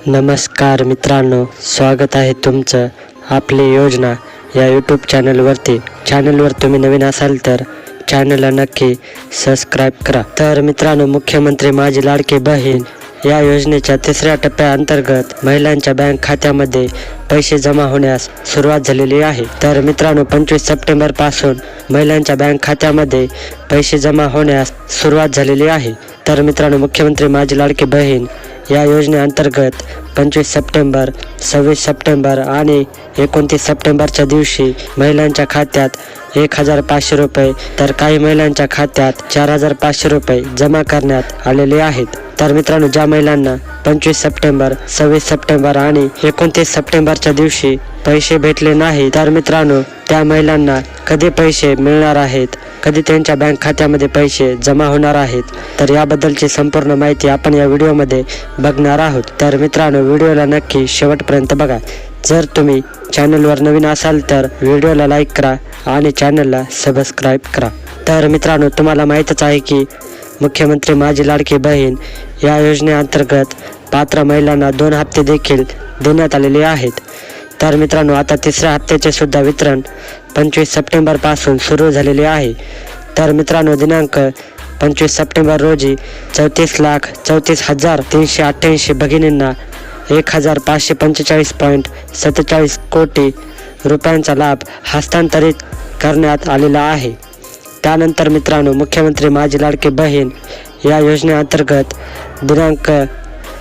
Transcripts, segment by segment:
नमस्कार मित्रांनो, स्वागत आहे तुमचं आपली योजना या यूट्यूब चॅनलवरती। चॅनलवर तुम्ही नवीन असाल तर चॅनलला नक्की सबस्क्राईब करा। तर मित्रांनो, मुख्यमंत्री माझी लाडकी बहीण या योजनेच्या तिसऱ्या टप्प्याअंतर्गत महिलांच्या बँक खात्यामध्ये पैसे जमा होण्यास सुरुवात झालेली आहे। तर मित्रांनो, 25 सप्टेंबर पासून महिलांच्या बँक खात्यामध्ये पैसे जमा होण्यास सुरुवात झालेली आहे। तर मित्रांनो, मुख्यमंत्री माझी लाडकी बहीण या योजनेअंतर्गत 25 सप्टेंबर, 26 सप्टेंबर आणि 29 सप्टेंबरच्या दिवशी महिलांच्या खात्यात 1500 रुपये तर काही महिलांच्या खात्यात 4500 रुपये जमा करण्यात आलेले आहेत। तर मित्रांनो, ज्या महिलांना 25 सप्टेंबर, 26 सप्टेंबर आणि 29 सप्टेंबरच्या दिवशी पैसे भेटले नाही, तर मित्रांनो त्या महिलांना कधी पैसे मिळणार आहेत, कधी त्यांच्या बँक खात्यामध्ये पैसे जमा होणार आहेत, तर याबद्दलची संपूर्ण माहिती आपण या व्हिडिओमध्ये बघणार आहोत। तर मित्रांनो, व्हिडिओला नक्की शेवटपर्यंत बघा। जर तुम्ही चॅनलवर नवीन असाल तर व्हिडिओला लाईक करा आणि चॅनलला सबस्क्राईब करा। तर मित्रांनो, तुम्हाला माहीतच आहे की मुख्यमंत्री माझी लाडकी बहीण या योजनेअंतर्गत पात्र महिलांना 2 हप्ते देखील देण्यात आलेले आहेत। तर मित्रांनो, आता तिसऱ्या हप्त्याचे सुद्धा वितरण 25 सप्टेंबर पासून सुरू झालेले आहे। तर मित्रांनो, दिनांक 25 सप्टेंबर रोजी 34,34,388 भगिनींना 1545.47 कोटी रुपयांचा लाभ हस्तांतरित करण्यात आलेला आहे। त्यानंतर मित्रांनो, मुख्यमंत्री माझी लाडकी बहीण या योजनेअंतर्गत दिनांक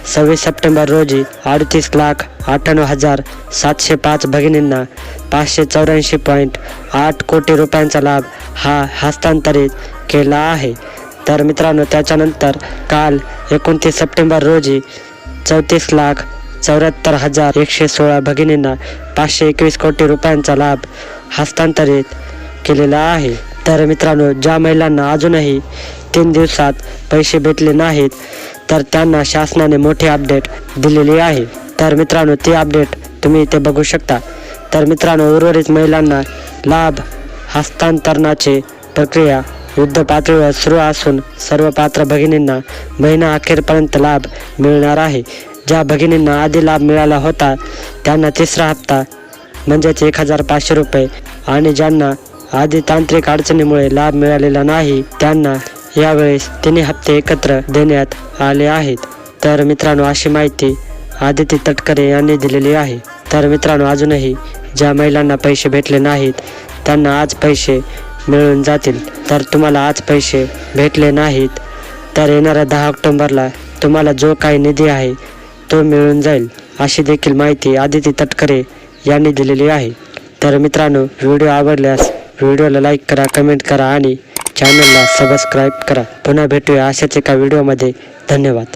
26 सप्टेंबर रोजी 38,98,705 भगिनींना 584.8 कोटी रुपयांचा लाभ हस्तांतरित केला आहे। तर मित्रांनो, त्याच्यानंतर काल 29 सप्टेंबर रोजी 34,74,116 भगिनींना 521 कोटी रुपयांचा लाभ हस्तांतरित केलेला आहे। तर मित्रांनो, ज्या महिलांना अजूनही 3 दिवसात पैसे भेटले नाहीत, तर त्यांना शासनाने मोठी अपडेट दिलेली आहे। तर मित्रांनो, ती अपडेट तुम्ही इथे बघू शकता। तर मित्रांनो, उर्वरित महिलांना लाभ हस्तांतरणाची प्रक्रिया युद्धपातळीवर सुरू असून सर्व पात्र भगिनींना महिना अखेरपर्यंत लाभ मिळणार आहे। ज्या भगिनींना आधी लाभ मिळाला होता त्यांना तिसरा हप्ता म्हणजेच 1500 रुपये आणि ज्यांना आधी तांत्रिक अडचणीमुळे लाभ मिळालेला नाही त्यांना यावेळेस 3 हप्ते एकत्र देण्यात आले आहेत। तर मित्रांनो, अशी माहिती आदिती तटकरे यांनी दिलेली आहे। तर मित्रांनो, अजूनही ज्या महिलांना पैसे भेटले नाहीत त्यांना आज पैसे मिळून जातील। तर तुम्हाला आज पैसे भेटले नाहीत तर येणाऱ्या 10 ऑक्टोबरला तुम्हाला जो काही निधी आहे तो मिळून जाईल, अशी देखील माहिती आदिती तटकरे यांनी दिलेली आहे। तर मित्रांनो, व्हिडिओ आवडल्यास व्हिडिओला लाईक करा, कमेंट करा आणि चॅनलला सबस्क्राईब करा। पुन्हा भेटूया अशाच एका व्हिडिओमध्ये। धन्यवाद।